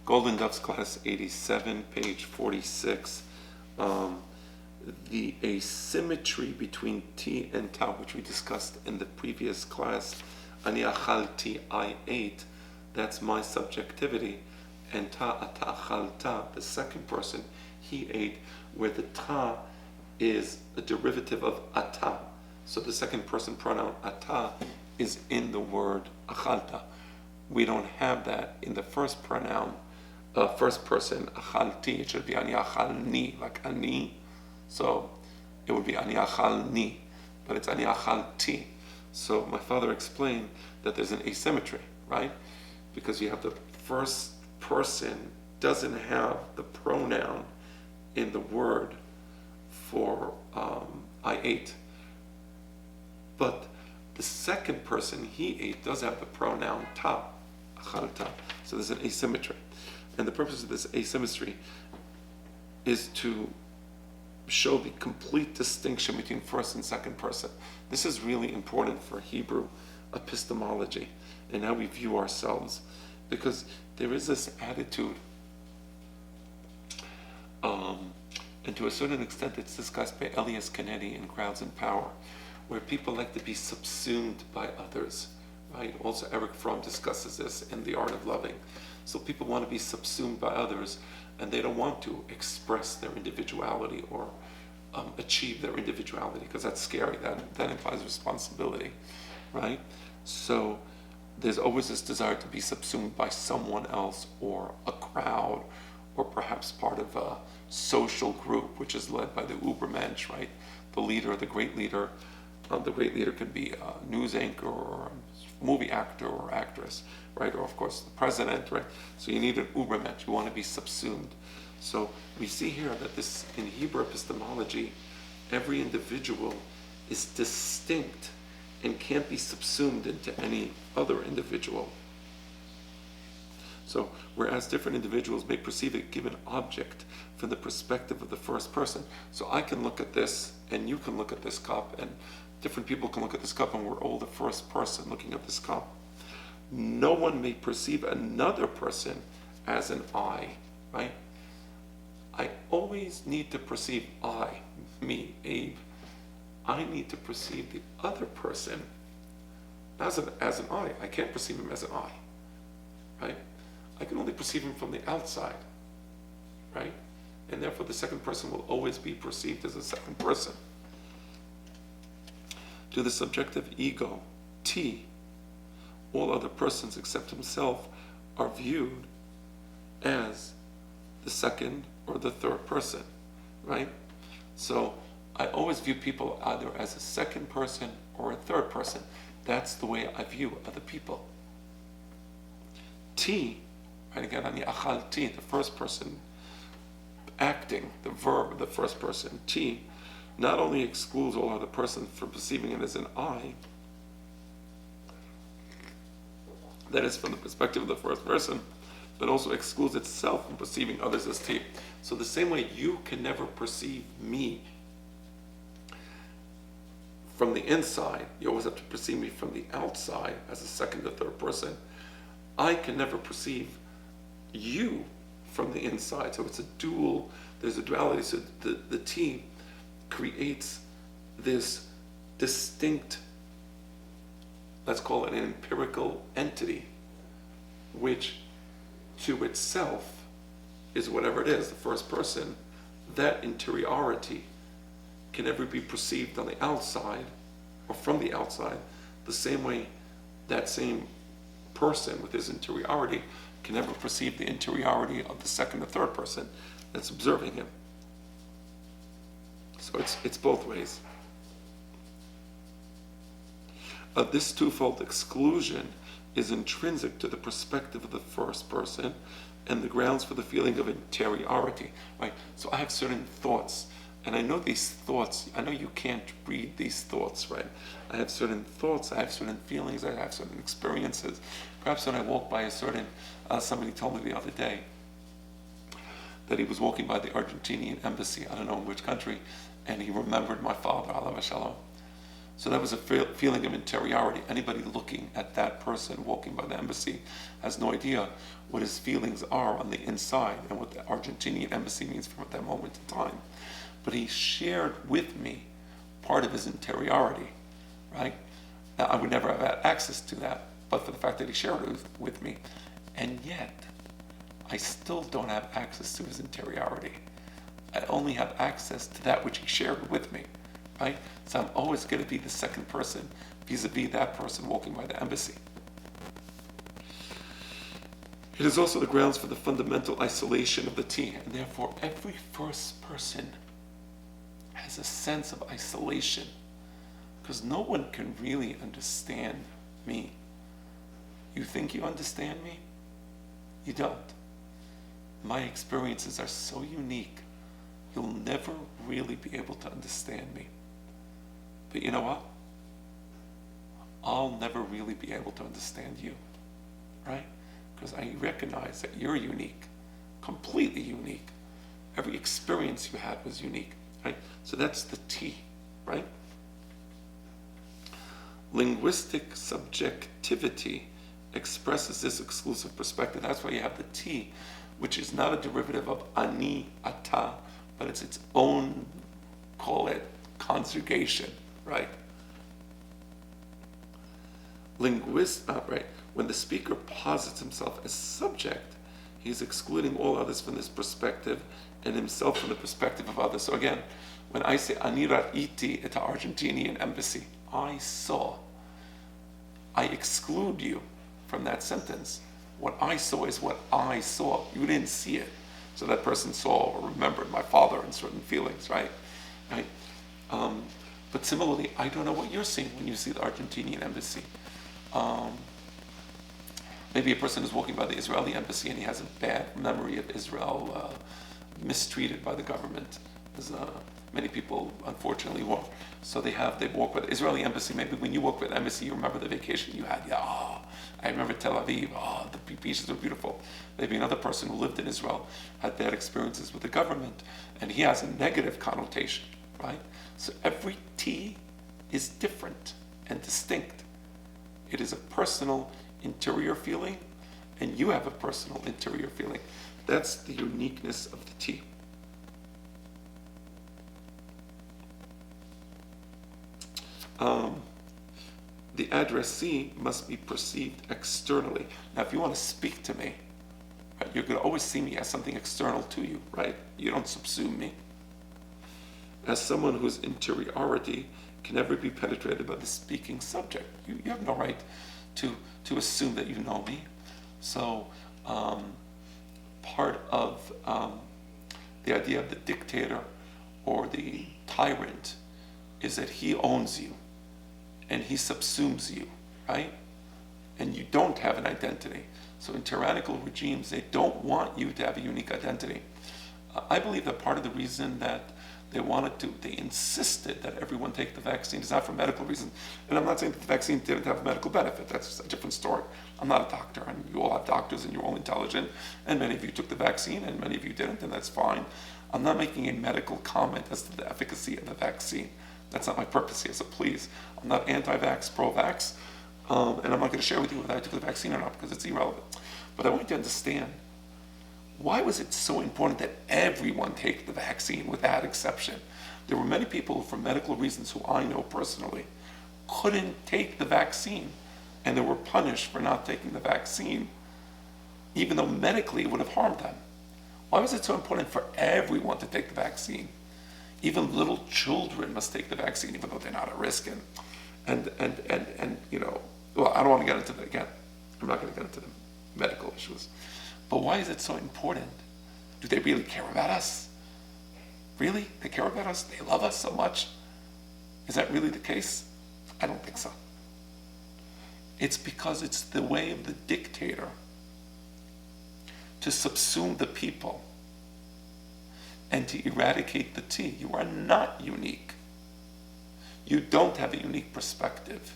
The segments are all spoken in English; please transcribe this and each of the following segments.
Golden Ducks class 87, page 46. The asymmetry between T and Ta, which we discussed in the previous class, Ani achalti, I ate, that's my subjectivity, and Ta ata achalta, the second person, he ate, where the Ta is a derivative of ata. So the second person pronoun ata is in the word achalta. We don't have that in the first pronoun, first person, achalti. It should be ani achalni, like ani. So it would be ani achalni, but it's ani achalti. So my father explained that there's an asymmetry, right? Because you have the first person doesn't have the pronoun in the word for I ate. But the second person, he ate, does have the pronoun ta, achalta. So there's an asymmetry. And the purpose of this asymmetry is to show the complete distinction between first and second person. This is really important for Hebrew epistemology and how we view ourselves, because there is this attitude, and to a certain extent it's discussed by Elias Canetti in Crowds and Power, where people like to be subsumed by others, right? Also Eric Fromm discusses this in The Art of Loving. So people want to be subsumed by others, and they don't want to express their individuality or achieve their individuality, because that's scary. That implies responsibility, right? So there's always this desire to be subsumed by someone else or a crowd, or perhaps part of a social group, which is led by the Ubermensch, right? The leader, the great leader. The great leader could be a news anchor or a movie actor or actress, right? Or of course the president, right? So you need an Ubermensch. You want to be subsumed. So we see here that this, in Hebrew epistemology, every individual is distinct and can't be subsumed into any other individual. So whereas different individuals may perceive a given object from the perspective of the first person, so I can look at this and you can look at this cup, and different people can look at this cup, and we're all the first person looking at this cup. No one may perceive another person as an I, right? I always need to perceive I, me, Abe. I need to perceive the other person as an I. I can't perceive him as an I, right? I can only perceive him from the outside, right? And therefore the second person will always be perceived as a second person. To the subjective ego, T, all other persons except himself are viewed as the second or the third person, right? So I always view people either as a second person or a third person. That's the way I view other people. T, right, again, ani achalti, the first person acting, the verb, the first person, T, not only excludes all other persons from perceiving it as an I, that is from the perspective of the first person, but also excludes itself from perceiving others as T. So the same way you can never perceive me from the inside, you always have to perceive me from the outside as a second or third person. I can never perceive you from the inside. So it's a dual, there's a duality. So the T creates this distinct, let's call it an empirical entity, which to itself is whatever it is, the first person. That interiority can never be perceived on the outside or from the outside, the same way that same person with his interiority can never perceive the interiority of the second or third person that's observing him. So it's both ways. This twofold exclusion is intrinsic to the perspective of the first person and the grounds for the feeling of interiority, right? So I have certain thoughts, and I know these thoughts, I know you can't read these thoughts, right? I have certain thoughts, I have certain feelings, I have certain experiences. Perhaps when I walk by a certain, somebody told me the other day that he was walking by the Argentinian embassy, I don't know in which country, and he remembered my father, alav shalom. So that was a feeling of interiority. Anybody looking at that person walking by the embassy has no idea what his feelings are on the inside and what the Argentinian embassy means from that moment in time. But he shared with me part of his interiority, right? Now, I would never have had access to that, but for the fact that he shared it with me. And yet, I still don't have access to his interiority. I only have access to that which he shared with me, right? So I'm always going to be the second person vis-a-vis that person walking by the embassy. It is also the grounds for the fundamental isolation of the T, and therefore every first person has a sense of isolation, because no one can really understand me. You think you understand me? You don't. My experiences are so unique, you'll never really be able to understand me. But you know what? I'll never really be able to understand you, right? Because I recognize that you're unique, completely unique. Every experience you had was unique, right? So that's the T, right? Linguistic subjectivity expresses this exclusive perspective. That's why you have the T, which is not a derivative of ani, ata, but it's its own, call it, conjugation, right? Right. When the speaker posits himself as subject, he's excluding all others from this perspective and himself from the perspective of others. So again, when I say ani ra'iti at the Argentinian embassy, I saw, I exclude you from that sentence. What I saw is what I saw. You didn't see it. So that person saw or remembered my father and certain feelings, right? Right? But similarly, I don't know what you're seeing when you see the Argentinian embassy. Maybe a person is walking by the Israeli embassy and he has a bad memory of Israel mistreated by the government, as many people unfortunately walk. So they walk by the Israeli embassy. Maybe when you walk by the embassy, you remember the vacation you had. Yeah, I remember Tel Aviv. The beaches were beautiful. Maybe another person who lived in Israel had bad experiences with the government, and he has a negative connotation, right? So every T is different and distinct. It is a personal interior feeling, and you have a personal interior feeling. That's the uniqueness of the T. The addressee must be perceived externally. Now, if you want to speak to me, right, you're going to always see me as something external to you, right? You don't subsume me. As someone whose interiority can never be penetrated by the speaking subject. You have no right to assume that you know me. So part of the idea of the dictator or the tyrant is that he owns you and he subsumes you, right? And you don't have an identity. So in tyrannical regimes, they don't want you to have a unique identity. I believe that part of the reason that they insisted that everyone take the vaccine is not for medical reasons. And I'm not saying that the vaccine didn't have medical benefit. That's a different story. I'm not a doctor, and you all have doctors and you're all intelligent, and many of you took the vaccine and many of you didn't, and that's fine. I'm not making a medical comment as to the efficacy of the vaccine. That's not my purpose here, so please. I'm not anti-vax, pro-vax, and I'm not going to share with you whether I took the vaccine or not because it's irrelevant. But I want you to understand, why was it so important that everyone take the vaccine without exception? There were many people for medical reasons who I know personally couldn't take the vaccine, and they were punished for not taking the vaccine, even though medically it would have harmed them. Why was it so important for everyone to take the vaccine? Even little children must take the vaccine, even though they're not at risk. And you know, well, I don't want to get into that again. I'm not going to get into the medical issues. But why is it so important? Do they really care about us? Really? They care about us? They love us so much? Is that really the case? I don't think so. It's because it's the way of the dictator to subsume the people and to eradicate the T. You are not unique. You don't have a unique perspective.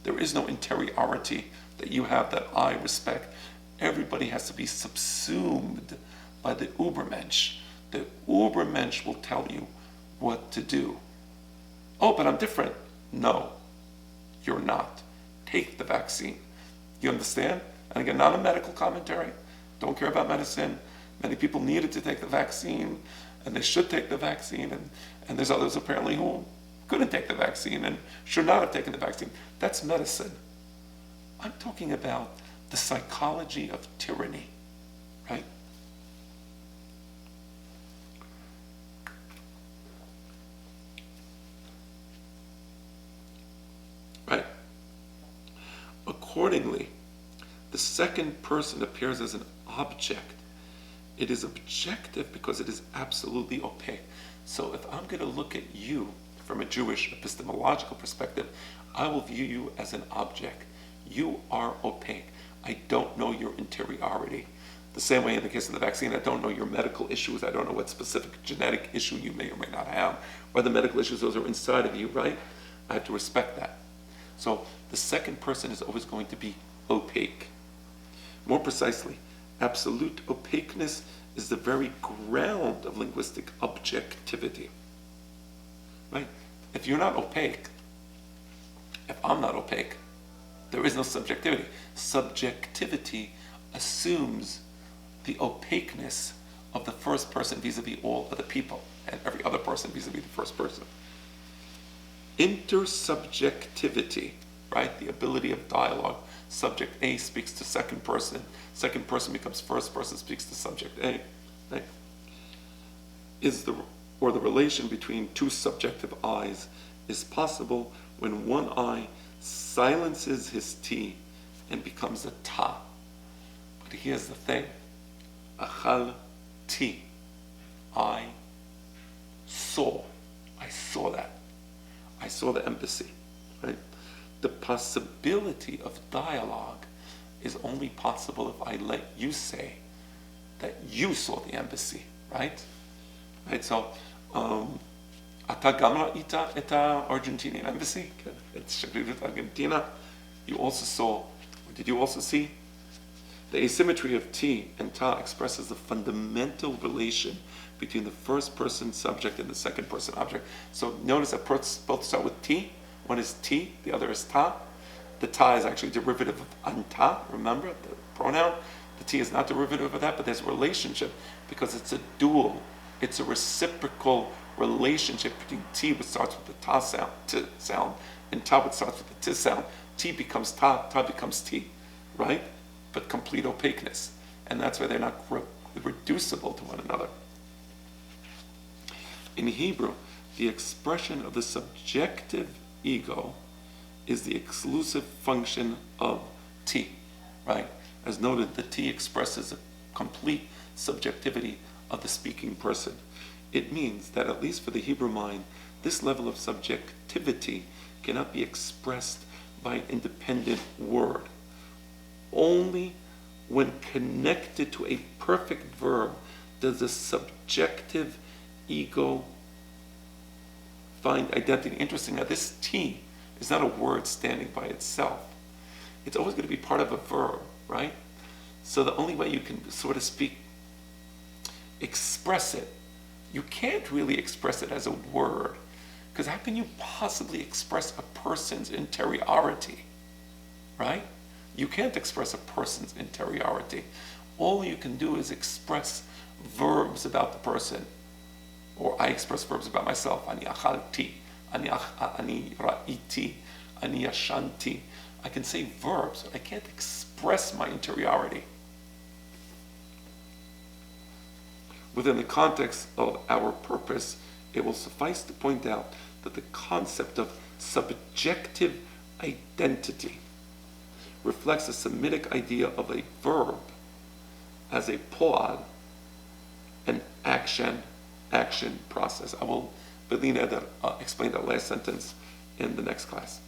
There is no interiority that you have that I respect. Everybody has to be subsumed by the Ubermensch. The Ubermensch will tell you what to do. Oh, but I'm different. no, you're not. Take the vaccine. You understand? And again, not a medical commentary. Don't care about medicine. Many people needed to take the vaccine, and they should take the vaccine, and there's others apparently who couldn't take the vaccine and should not have taken the vaccine. That's medicine. I'm talking about the psychology of tyranny, right? Right. Accordingly, the second person appears as an object. It is objective because it is absolutely opaque. So if I'm going to look at you from a Jewish epistemological perspective, I will view you as an object. You are opaque. I don't know your interiority. The same way in the case of the vaccine, I don't know your medical issues. I don't know what specific genetic issue you may or may not have, or the medical issues, those are inside of you, right? I have to respect that. So the second person is always going to be opaque. More precisely, absolute opaqueness is the very ground of linguistic objectivity, right? If you're not opaque, if I'm not opaque, there is no subjectivity. Subjectivity assumes the opaqueness of the first person vis-a-vis all other people, and every other person vis-a-vis the first person. Intersubjectivity, right? The ability of dialogue. Subject A speaks to second person becomes first person, speaks to subject A, right? The relation between two subjective eyes is possible when one eye silences his T and becomes a Ta. But here's the thing. Achal T. I saw that. I saw the embassy, right? The possibility of dialogue is only possible if I let you say that you saw the embassy, right? Right, so, אתה גם ראית את Argentinian embassy? את שגרירות Argentina? You also saw, did you also see? The asymmetry of T and Ta expresses the fundamental relation between the first person subject and the second person object. So notice that both start with T. One is T, the other is Ta. The Ta is actually derivative of anta, remember, the pronoun. The T is not derivative of that, but there's a relationship because it's a dual, it's a reciprocal relationship between T, which starts with the Ta sound, T sound, and Ta, which starts with the T sound. T becomes Ta, Ta becomes T, right? But complete opaqueness. And that's why they're not reducible to one another. In Hebrew, the expression of the subjective ego is the exclusive function of T, right? As noted, the T expresses a complete subjectivity of the speaking person. It means that, at least for the Hebrew mind, this level of subjectivity cannot be expressed by an independent word. Only when connected to a perfect verb does the subjective ego find identity. Interesting, now this T is not a word standing by itself. It's always going to be part of a verb, right? So the only way you can, so to speak, express it, you can't really express it as a word, because how can you possibly express a person's interiority, right? You can't express a person's interiority. All you can do is express verbs about the person. Or I express verbs about myself. Ani achalti, ani ra'iti, ani yashanti. I can say verbs, but I can't express my interiority. Within the context of our purpose, it will suffice to point out that the concept of subjective identity reflects a Semitic idea of a verb as a po'al, an action process. I will explain that last sentence in the next class.